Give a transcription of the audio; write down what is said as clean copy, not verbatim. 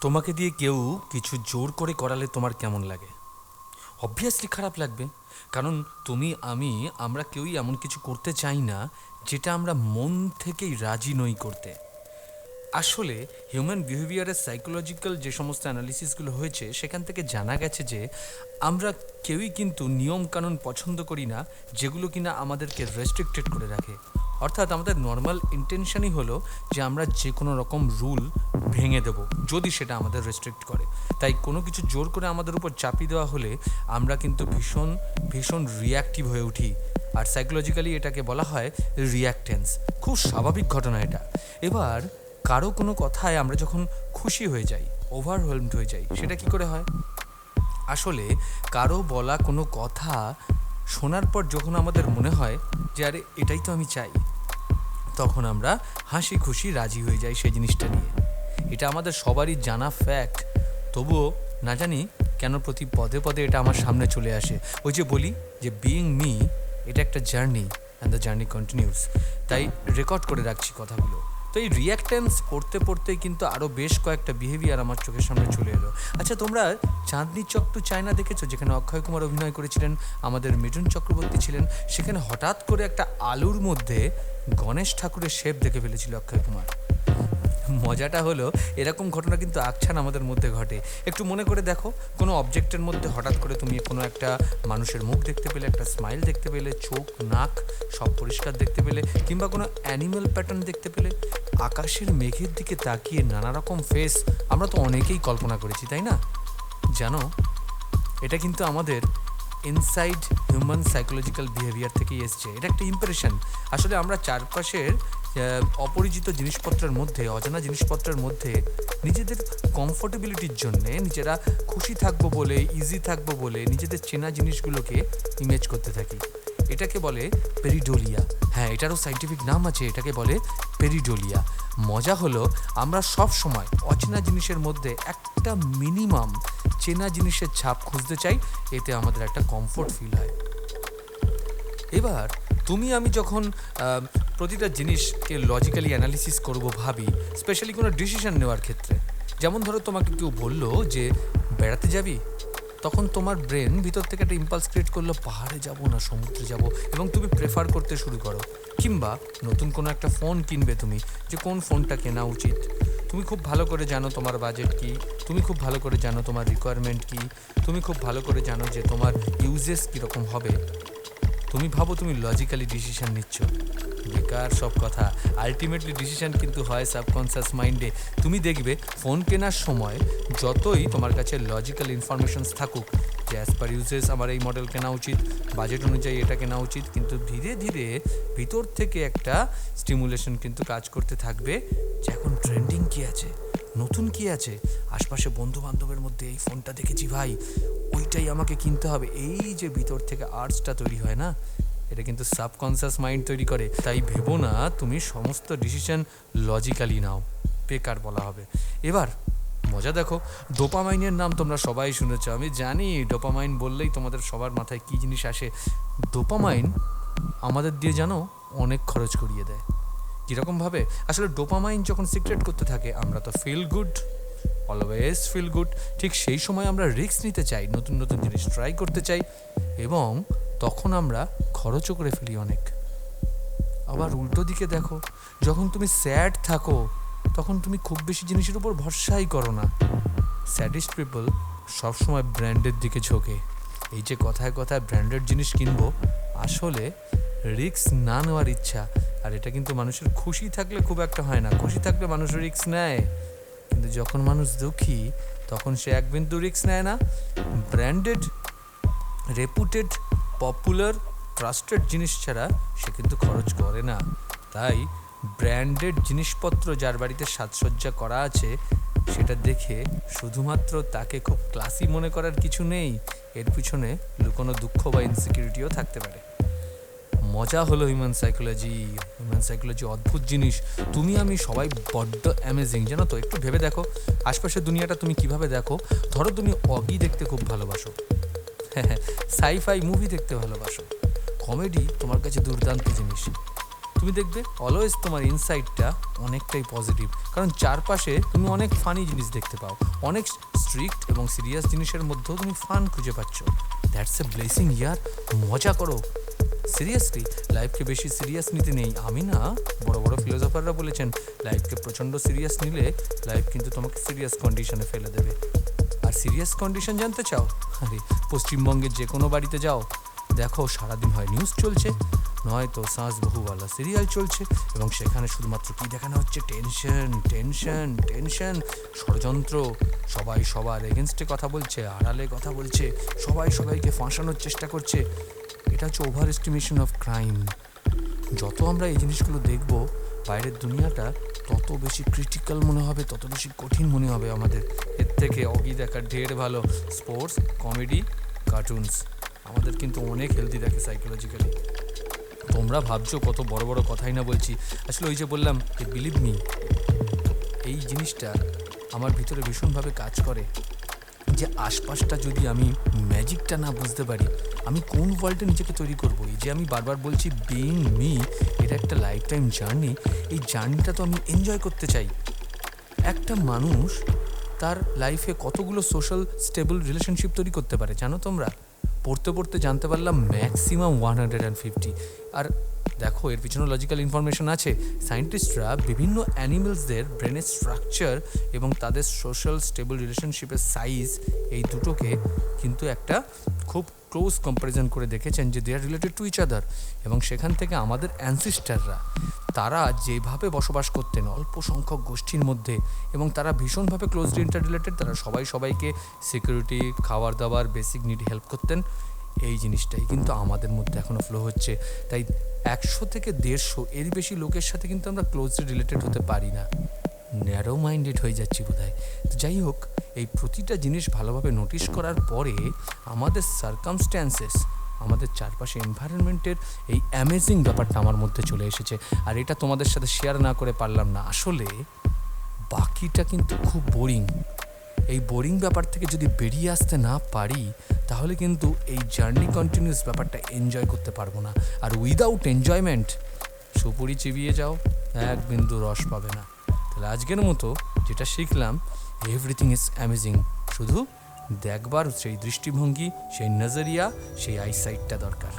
তোমাকে দিয়ে কেউ কিছু জোর করে করালে তোমার কেমন লাগে? অবভিয়াসলি খারাপ লাগবে। কারণ আমরা কেউই এমন কিছু করতে চাই না যেটা আমরা মন থেকেই রাজি নই করতে। আসলে হিউম্যান বিহেভিয়ারের সাইকোলজিক্যাল যে সমস্ত অ্যানালিসিসগুলো হয়েছে সেখান থেকে জানা গেছে যে আমরা কেউই কিন্তু নিয়মকানুন পছন্দ করি না যেগুলো কিনা আমাদেরকে রেস্ট্রিক্টেড করে রাখে। অর্থাৎ আমাদের নর্মাল ইন্টেনশনই হলো যে আমরা যে কোনো রকম রুল ভেঙে দেব যদি সেটা আমাদের রেস্ট্রিক্ট করে। তাই কোনো কিছু জোর করে আমাদের উপর চাপিয়ে দেওয়া হলে আমরা কিন্তু ভীষণ ভীষণ রিয়াক্টিভ হয়ে উঠি। আর সাইকোলজিক্যালি এটাকে বলা হয় রিয়াক্টেন্স। খুব স্বাভাবিক ঘটনা এটা। এবার কারো কোনো কথায় আমরা যখন খুশি হয়ে যাই, ওভারওয়েলমড হয়ে যাই, সেটা কি করে হয়? আসলে কারো বলা কোনো কথা শোনার পর যখন আমাদের মনে হয় যে আরে এটাই তো আমি চাই, তখন আমরা হাসি খুশি রাজি হয়ে যাই সেই জিনিসটা নিয়ে। এটা আমাদের সবারই জানা ফ্যাক্ট। তবুও না জানি কেন প্রতি পদে পদে এটা আমার সামনে চলে আসে। ওই যে বলি যে বিইং মি এটা একটা journey and the journey continuous. তাই রেকর্ড করে রাখছি কথাগুলো। তো এই রিয়াক্টেন্স পড়তে পড়তেই কিন্তু আরও বেশ কয়েকটা বিহেভিয়ার আমার চোখের সামনে চলে এলো। আচ্ছা, তোমরা চাঁদনি চক টু চায়না দেখেছো, যেখানে অক্ষয় কুমার অভিনয় করেছিলেন, আমাদের মিঠুন চক্রবর্তী ছিলেন। সেখানে হঠাৎ করে একটা আলুর মধ্যে গণেশ ঠাকুরের শেপ দেখে ফেলেছিল অক্ষয় কুমার। মজাটা হলো এরকম ঘটনা কিন্তু আকছান আমাদের মধ্যে ঘটে। একটু মনে করে দেখো, কোনো অবজেক্টের মধ্যে হঠাৎ করে তুমি কোনো একটা মানুষের মুখ দেখতে পেলে, একটা স্মাইল দেখতে পেলে, চোখ নাক সব পরিষ্কার দেখতে পেলে, কিংবা কোনো অ্যানিম্যাল প্যাটার্ন দেখতে পেলে, আকাশের মেঘের দিকে তাকিয়ে নানা রকম ফেস আমরা তো অনেকেই কল্পনা করেছি, তাই না? জানো, এটা কিন্তু আমাদের ইনসাইড হিউম্যান সাইকোলজিক্যাল বিহেভিয়ার থেকেই এসছে। এটা একটা ইমপ্রেশন। আসলে আমরা চারপাশের অপরিচিত জিনিসপত্রের মধ্যে, অজানা জিনিসপত্রের মধ্যে নিজেদের কমফোর্টেবিলিটির জন্যে, নিজেরা খুশি থাকবো বলে, ইজি থাকবো বলে নিজেদের চেনা জিনিসগুলোকে ইমেজ করতে থাকি। এটাকে বলে পেরিডোলিয়া। হ্যাঁ, এটারও সাইন্টিফিক নাম আছে, এটাকে বলে পেরিডোলিয়া। মজা হলো আমরা সব সময় অচেনা জিনিসের মধ্যে একটা মিনিমাম চেনা জিনিসের ছাপ খুঁজতে চাই, এতে আমাদের একটা কমফোর্ট ফিল হয়। এবার তুমি আমি যখন প্রতিটা জিনিসকে লজিক্যালি অ্যানালিসিস করবো ভাবি, স্পেশালি কোনো ডিসিশন নেওয়ার ক্ষেত্রে, যেমন ধরো তোমাকে কেউ বললো যে বেড়াতে যাবি, তখন তোমার ব্রেন ভিতর থেকে একটা ইম্পালস ক্রিয়েট করলো পাহাড়ে যাব না সমুদ্রে যাব, এবং তুমি প্রেফার করতে শুরু করো। কিংবা নতুন কোনো একটা ফোন কিনবে তুমি, যে কোন ফোনটা কেনা উচিত। তুমি খুব ভালো করে জানো তোমার বাজেট কী, তুমি খুব ভালো করে জানো তোমার রিকোয়ারমেন্ট কী, তুমি খুব ভালো করে জানো যে তোমার ইউজেস কীরকম হবে। তুমি ভাবো তুমি লজিক্যালি ডিসিশন নিচ্ছ। বেকার সব কথা। আলটিমেটলি ডিসিশন কিন্তু হয় সাবকনসিয়াস মাইন্ডে। তুমি দেখবে ফোন কেনার সময় যতই তোমার কাছে লজিক্যাল ইনফরমেশনস থাকুক যে অ্যাজ পার ইউজেস আমার এই মডেল কেনা উচিত, বাজেট অনুযায়ী এটা কেনা উচিত, কিন্তু ধীরে ধীরে ভিতর থেকে একটা স্টিমুলেশন কিন্তু কাজ করতে থাকবে যে এখন ট্রেন্ডিং কী আছে, নতুন কী আছে, আশপাশে বন্ধু বান্ধবের মধ্যে এই ফোনটা দেখেছি ভাই, ওইটাই আমাকে কিনতে হবে। এই যে ভিতর থেকে আর্টসটা তৈরি হয় না, এটা কিন্তু সাবকনসিয়াস মাইন্ড তৈরি করে। তাই ভেবো না তুমি সমস্ত ডিসিশন লজিক্যালি নাও, বেকার বলা হবে। এবার মজা দেখো, ডোপামাইনের নাম তোমরা সবাই শুনেছ, আমি জানি। ডোপামাইন বললেই তোমাদের সবার মাথায় কী জিনিস আসে। ডোপামাইন আমাদের দিয়ে জানো অনেক খরচ করিয়ে দেয়। কীরকমভাবে? আসলে ডোপামাইন যখন সিক্রেট করতে থাকে আমরা তো feel good, always feel good. ঠিক সেই সময় আমরা রিস্ক নিতে চাই, নতুন নতুন জিনিস ট্রাই করতে চাই, এবং তখন আমরা খরচও করে ফেলি অনেক। আবার উল্টো দিকে দেখো, যখন তুমি স্যাড থাকো তখন তুমি খুব বেশি জিনিসের উপর ভরসাই করো না। স্যাডিস্ট পিপল সবসময় ব্র্যান্ডের দিকে ঝোঁকে। এই যে কথায় কথায় ব্র্যান্ডেড জিনিস কিনবো, আসলে রিস্ক না নেওয়ার ইচ্ছা। আর এটা কিন্তু মানুষের খুশি থাকলে খুব একটা হয় না, খুশি থাকলে মানুষ রিস্ক নেয়, কিন্তু যখন মানুষ দুঃখী তখন সে এক বিন্দু রিস্ক নেয় না। ব্র্যান্ডেড, রেপুটেড, পপুলার, ট্রাস্টেড জিনিস ছাড়া সে কিন্তু খরচ করে না। তাই ব্র্যান্ডেড জিনিসপত্র যার বাড়িতে সাজসজ্জা করা আছে সেটা দেখে শুধুমাত্র তাকে খুব ক্লাসি মনে করার কিছু নেই, এর পিছনে লুকোনো দুঃখ বা ইনসিকিউরিটিও থাকতে পারে। মজা হলো হিউম্যান সাইকোলজি অদ্ভুত জিনিস। তুমি আমি সবাই বড্ড অ্যামেজিং, জানো তো? একটু ভেবে দেখো আশপাশের দুনিয়াটা তুমি কিভাবে দেখো। ধরো তুমি অগি দেখতে খুব ভালোবাসো, সাইফাই মুভি দেখতে ভালোবাসো, কমেডি তোমার কাছে দুর্দান্ত জিনিস, তুমি দেখবে অলওয়েজ তোমার ইনসাইটটা অনেকটাই পজিটিভ, কারণ চারপাশে তুমি অনেক ফানি জিনিস দেখতে পাও, অনেক স্ট্রিক্ট এবং সিরিয়াস জিনিসের মধ্যেও তুমি ফান খুঁজে পাচ্ছ। দ্যাটস এ ব্লেসিং ইয়ার। মজা করো। সিরিয়াসলি লাইফকে বেশি সিরিয়াস নিতে নেই। আমি না, বড় বড় ফিলোসফাররা বলেছেন লাইফকে প্রচণ্ড সিরিয়াস নিলে লাইফ কিন্তু তোমাকে সিরিয়াস কন্ডিশনে ফেলে দেবে। আর সিরিয়াস কন্ডিশন জানতে চাও? আরে পশ্চিমবঙ্গের যে কোনো বাড়িতে যাও, দেখো সারাদিন হয় নিউজ চলছে, নয়তো সাস বহুওয়ালা সিরিয়াল চলছে, এবং সেখানে শুধুমাত্র কী দেখানো হচ্ছে? টেনশন টেনশন টেনশন, ষড়যন্ত্র। সবাই সবার এগেনস্টে কথা বলছে, আড়ালে কথা বলছে, সবাই সবাইকে ফাঁসানোর চেষ্টা করছে। এটা হচ্ছে ওভার এস্টিমেশন অফ ক্রাইম। যত আমরা এই জিনিসগুলো দেখব, বাইরের দুনিয়াটা তত বেশি ক্রিটিক্যাল মনে হবে, তত বেশি কঠিন মনে হবে আমাদের। এর থেকে অগি দেখার ঢের ভালো স্পোর্টস, কমেডি, কার্টুনস আমাদের কিন্তু অনেক হেলদি রাখে সাইকোলজিক্যালি। তোমরা ভাবছো কত বড় বড় কথাই না বলছি, আসলে ওই যে বললাম, বিলিভ মি, এই জিনিসটা আমার ভিতরে ভীষণভাবে কাজ করে যে আশপাশটা যদি আমি ম্যাজিকটা না বুঝতে পারি, আমি কোন ওয়ার্ল্ডে নিজেকে তৈরি করবো? এই যে আমি বারবার বলছি বিইং মি, এটা একটা লাইফ টাইম জার্নি। এই জার্নিটা তো আমি এনজয় করতে চাই। একটা মানুষ তার লাইফে কতগুলো সোশ্যাল স্টেবল রিলেশনশিপ তৈরি করতে পারে জানো তোমরা? পড়তে পড়তে জানতে পারলাম ম্যাক্সিমাম 150। আর দেখো, এর পিছনে লজিক্যাল ইনফরমেশন আছে। সায়েন্টিস্টরা বিভিন্ন অ্যানিমেলসদের ব্রেনের স্ট্রাকচার এবং তাদের সোশ্যাল স্টেবল রিলেশনশিপের সাইজ, এই দুটোকে কিন্তু একটা খুব ক্লোজ কম্প্যারিজন করে দেখেছেন যে দে আর রিলেটেড টু ইচ আদার। এবং সেখান থেকে আমাদের অ্যানসিস্টাররা, তারা যেভাবে বসবাস করতেন অল্প সংখ্যক গোষ্ঠীর মধ্যে, এবং তারা ভীষণভাবে ক্লোজলি ইন্টার রিলেটেড, তারা সবাই সবাইকে সিকিউরিটি, খাবার দাবার, বেসিক নিড হেল্প করতেন। এই জিনিসটাই কিন্তু আমাদের মধ্যে এখনও ফ্লো হচ্ছে। তাই 100 থেকে 150 এর বেশি লোকের সাথে কিন্তু আমরা ক্লোজলি রিলেটেড হতে পারি না, ন্যারো মাইন্ডেড হয়ে যাচ্ছি বোধহয়। তো যাই হোক, এই প্রতিটা জিনিস ভালোভাবে নোটিশ করার পরে আমাদের সার্কামস্ট্যান্সেস, আমাদের চারপাশে এনভায়রনমেন্টের এই অ্যামেজিং ব্যাপারটা আমার মধ্যে চলে এসেছে। আর এটা তোমাদের সাথে শেয়ার না করে পারলাম না। আসলে বাকিটা কিন্তু খুব বোরিং। এই বোরিং ব্যাপার থেকে যদি বেরিয়ে আসতে না পারি, তাহলে কিন্তু এই জার্নি কন্টিনিউস ব্যাপারটা এনজয় করতে পারবো না। আর উইদাউট এনজয়মেন্ট সুপুরি চিবিয়ে যাও, এক বিন্দু রস পাবে না। তাহলে আজকের মতো যেটা শিখলাম, এভরিথিং ইজ অ্যামেজিং, শুধু দেখবার সেই দৃষ্টিভঙ্গি, সেই নজরিয়া, সেই আইসাইটটা দরকার।